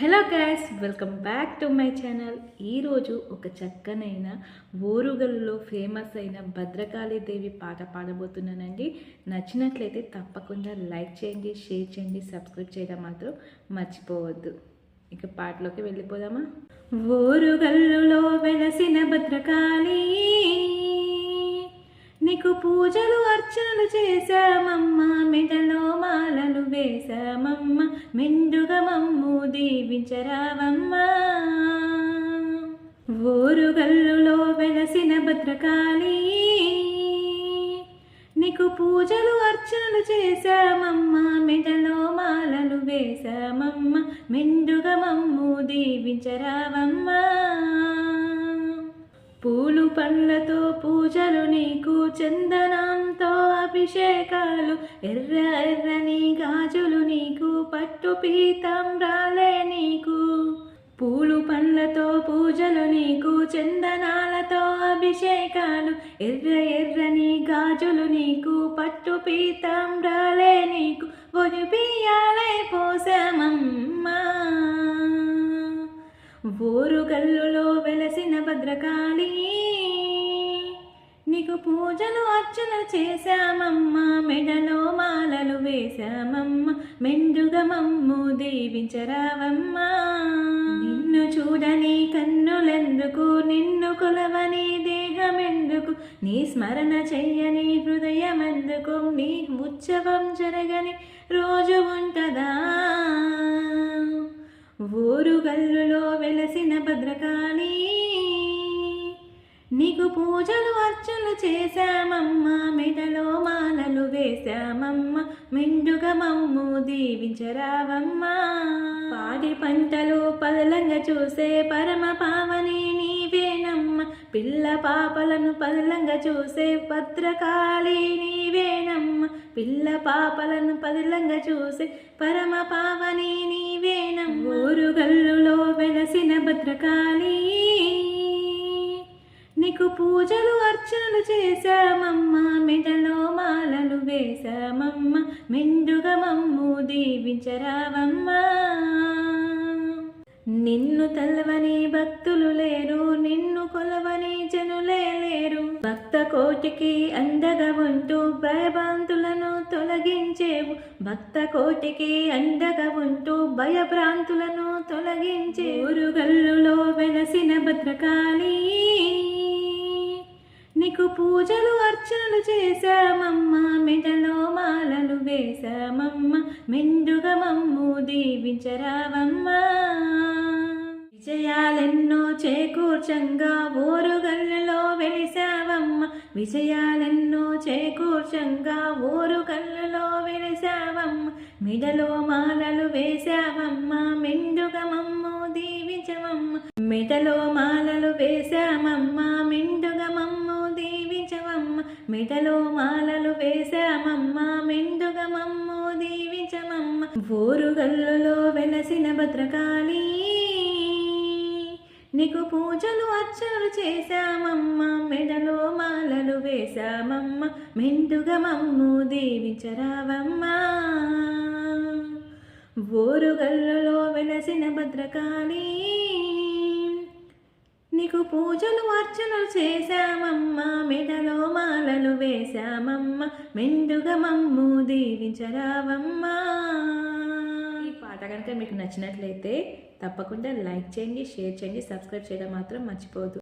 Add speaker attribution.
Speaker 1: Hello guys, welcome back to my channel. ఈరోజు ఒక చక్కనైన ఓరుగల్లో ఫేమస్ అయిన భద్రకాళీదేవి పాట పాడబోతున్నానండి. నచ్చినట్లయితే తప్పకుండా లైక్ చేయండి, షేర్ చేయండి, సబ్స్క్రైబ్ చేయడం మాత్రం మర్చిపోవద్దు. ఇక పాటలోకి వెళ్ళిపోదామా. ఓరుగల్లులో వెలసిన భద్రకాళీ, నీకు పూజలు అర్చనలు చేశామమ్మ, మెడలో మాలలు వేశామమ్మ, మెండుగా మమ్ము దీవించరావమ్మా. ఓరుగల్లులో వెలసిన భద్రకాళీ, నీకు పూజలు అర్చనలు చేశామమ్మ, మెడలో మాలలు వేశామమ్మ, మెండుగా మమ్ము దీవించరావమ్మా. పూలు పండ్లతో పూజలు నీకు, చందనంతో అభిషేకాలు, ఎర్ర ఎర్రని గాజులు నీకు, పట్టు పీతాంబ్రాలే నీకు. పూలు పండ్లతో పూజలు నీకు, చందనాలతో అభిషేకాలు, ఎర్ర ఎర్రని గాజులు నీకు, పట్టు పీతాంబ్రాలే నీకు, ఒలిపియాలే పోసామమ్మా. ఓరుగల్లులో వెలసిన భద్రకాళీ, నీకు పూజలు అర్చనలు చేశామమ్మ, మెడలో మాలలు వేశామమ్మ, మెండుగా మమ్ము దీవించరావమ్మా. నిన్ను చూడని కన్నులెందుకు, నిన్ను కొలవని దేహమెందుకు, నీ స్మరణ చెయ్యని హృదయమెందుకు, నీ ఉత్సవం జరగని రోజు ఉంటదా. ఓరుగల్లులో వెలసిన భద్రకాళీ, నీకు పూజలు అర్చనలు చేశామమ్మ, మెడలో మాలలు వేశామమ్మ, మెండుగా మమ్ము దీవించరావమ్మా. పాడి పంటలు పదలంగా చూసే పరమ పావని నీవేనమ్మ, పిల్ల పాపలను పదలంగా చూసే భద్రకాళీ నీవేనమ్మ, పిల్ల పాపలను పదలంగా చూసే పరమ పావని నీవేనమ్మ. ఓరుగల్లులో వెలసిన భద్రకాళీ, నీకు పూజలు అర్చనలు చేశామమ్మ, మెడలో మాలలు వేశామమ్మ, మెండుగా మమ్ము దీవించరావమ్మా. నిన్ను తలవని భక్తులు లేరు, నిన్ను కొలవని జనులే లేరు, భక్త కోటికి అండగా ఉంటూ భయభ్రాంతులను తొలగించేవు, భక్త కోటికి అండగా ఉంటూ భయభ్రాంతులను తొలగించే. ఓరుగల్లులో వెలసిన భద్రకాళీ, నీకు పూజలు అర్చనలు చేశామమ్మ, మెడలో మాలలు వేశామమ్మ, మెండుగా మమ్ము దీవించరావమ్మా. విజయాలెన్నో చేకూర్చంగా ఓరుగల్లులో వెలిసావమ్మ, విజయాలెన్నో చేకూర్చంగా ఓరుగల్లులో వెలిసావమ్మ, మెడలో మాలలు వేశావమ్మ, మెండుగా మమ్ము దీవించవమ్మ, మెడలో మాలలు వేశామమ్మ, మెండుగా మమ్ము దీవించవమ్మ, మెడలో మాలలు వేశామమ్మ, మెండుగా మమ్ము దీవించవమ్మ. ఓరుగల్లులో వెలసిన భద్రకాళీ, నీకు పూజలు అర్చనలు చేశామమ్మ, మెడలో మాలలు వేశామమ్మ, మెండుగా మమ్ము దీవించరావమ్మా. ఓరుగల్లులో వెలసిన భద్రకాళీ, నీకు పూజలు అర్చనలు చేశామమ్మ, మెడలో మాలలు వేశామమ్మ, మెండుగా మమ్ము దీవించరావమ్మా. ఈ పాట కనుక మీకు నచ్చినట్లయితే తప్పకుండా లైక్ చేయండి, షేర్ చేయండి, సబ్స్క్రైబ్ చేయడం మాత్రం మర్చిపోవద్దు.